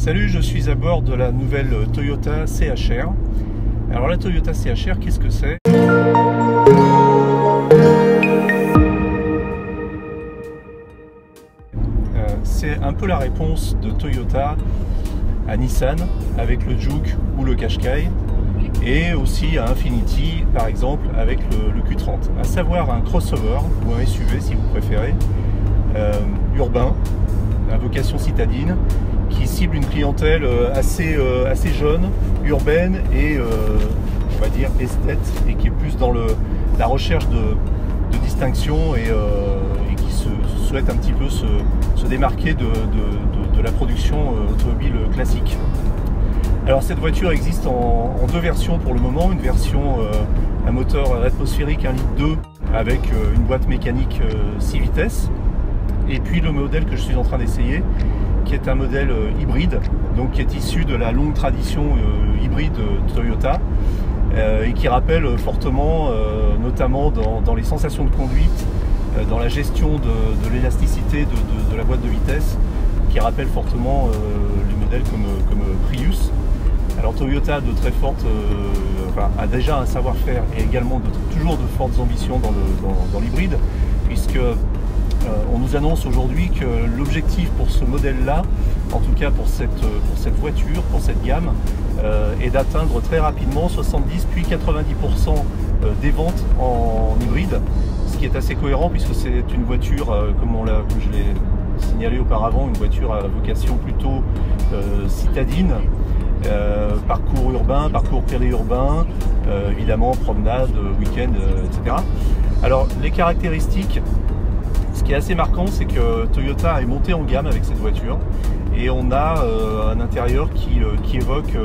Salut, je suis à bord de la nouvelle Toyota CHR. Alors la Toyota CHR, qu'est-ce que c'est? C'est un peu la réponse de Toyota à Nissan avec le Juke ou le Qashqai, et aussi à Infiniti par exemple avec le Q30, à savoir un crossover ou un SUV si vous préférez, urbain, à vocation citadine, qui cible une clientèle assez jeune, urbaine et on va dire esthète, et qui est plus dans la recherche de distinction et qui se souhaite un petit peu se démarquer de la production automobile classique. Alors cette voiture existe en deux versions pour le moment, une version à moteur atmosphérique 1,2 litre avec une boîte mécanique 6 vitesses, et puis le modèle que je suis en train d'essayer, qui est un modèle hybride, donc qui est issu de la longue tradition hybride Toyota, et qui rappelle fortement, notamment dans les sensations de conduite, dans la gestion de l'élasticité de la boîte de vitesse, qui rappelle fortement les modèles comme Prius. Alors Toyota a de très fortes, a déjà un savoir-faire et également toujours de fortes ambitions dans l'hybride, puisque on nous annonce aujourd'hui que l'objectif pour ce modèle-là, en tout cas pour cette voiture, pour cette gamme, est d'atteindre très rapidement 70 puis 90% des ventes en hybride, ce qui est assez cohérent puisque c'est une voiture, comme je l'ai signalé auparavant, une voiture à vocation plutôt citadine, parcours urbain, parcours périurbain, évidemment promenade, week-end, etc. Alors les caractéristiques, ce qui est assez marquant, c'est que Toyota est monté en gamme avec cette voiture, et on a un intérieur qui évoque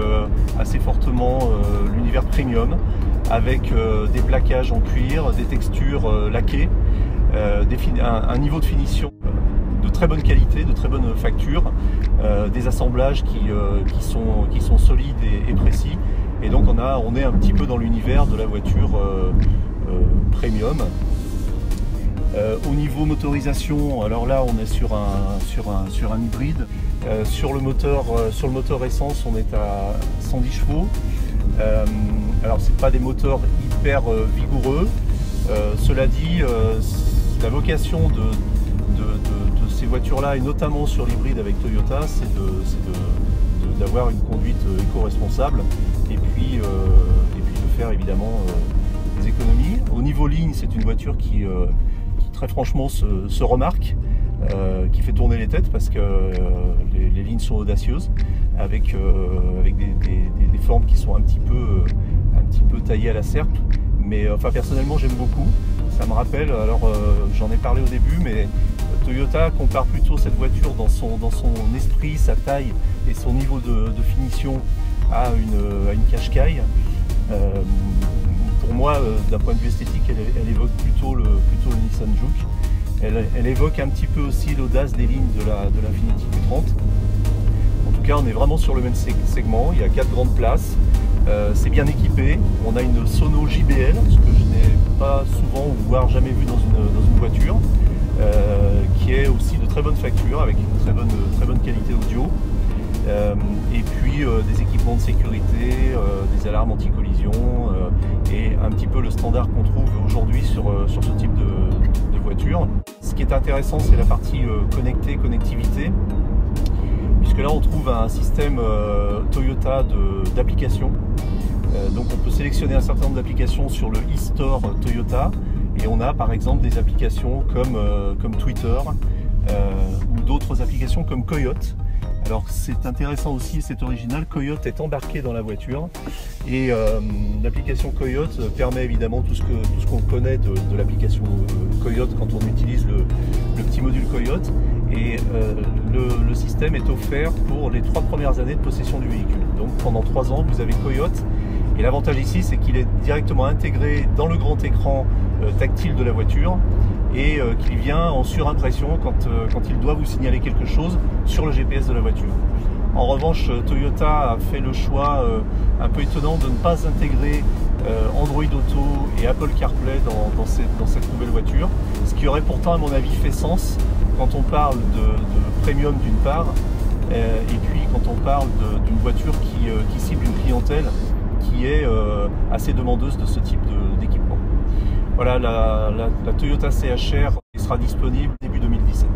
assez fortement l'univers premium, avec des plaquages en cuir, des textures laquées, un niveau de finition de très bonne qualité, de très bonne facture, des assemblages qui sont solides et précis, et donc on est un petit peu dans l'univers de la voiture premium. Au niveau motorisation, alors là on est sur un hybride. Sur le moteur essence, on est à 110 chevaux. Alors c'est pas des moteurs hyper vigoureux. Cela dit, la vocation de ces voitures-là, et notamment sur l'hybride avec Toyota, c'est d'avoir une conduite éco-responsable, et puis de faire évidemment des économies. Au niveau ligne, c'est une voiture qui très franchement se remarque, qui fait tourner les têtes, parce que les lignes sont audacieuses, avec des formes qui sont un petit peu taillées à la serpe, mais enfin personnellement j'aime beaucoup. Ça me rappelle, alors j'en ai parlé au début, mais Toyota compare plutôt cette voiture dans son esprit, sa taille et son niveau de finition à une Qashqai. Pour moi, d'un point de vue esthétique, elle évoque plutôt le Nissan Juke. Elle évoque un petit peu aussi l'audace des lignes de l'Infiniti Q30. En tout cas, on est vraiment sur le même segment. Il y a 4 grandes places. C'est bien équipé. On a une sono JBL, ce que je n'ai pas souvent ou voire jamais vu dans une voiture, qui est aussi de très bonne facture, avec une très bonne qualité audio. Et puis des équipements de sécurité, des alarmes anti-collision, et un petit peu le standard qu'on trouve aujourd'hui sur ce type de voiture. Ce qui est intéressant, c'est la partie connectivité, puisque là on trouve un système Toyota d'applications. Donc on peut sélectionner un certain nombre d'applications sur le e-store Toyota, et on a par exemple des applications comme Twitter, ou d'autres applications comme Coyote. Alors c'est intéressant aussi, c'est original, Coyote est embarqué dans la voiture, et l'application Coyote permet évidemment tout ce qu'on connaît de l'application Coyote quand on utilise le petit module Coyote, et le système est offert pour les 3 premières années de possession du véhicule. Donc pendant 3 ans vous avez Coyote, et l'avantage ici c'est qu'il est directement intégré dans le grand écran tactile de la voiture, et qu'il vient en surimpression quand il doit vous signaler quelque chose sur le GPS de la voiture. En revanche, Toyota a fait le choix un peu étonnant de ne pas intégrer Android Auto et Apple CarPlay dans cette nouvelle voiture, ce qui aurait pourtant à mon avis fait sens quand on parle de premium d'une part, et puis quand on parle d'une voiture qui cible une clientèle qui est assez demandeuse de ce type d'équipement. Voilà, la Toyota CHR sera disponible début 2017.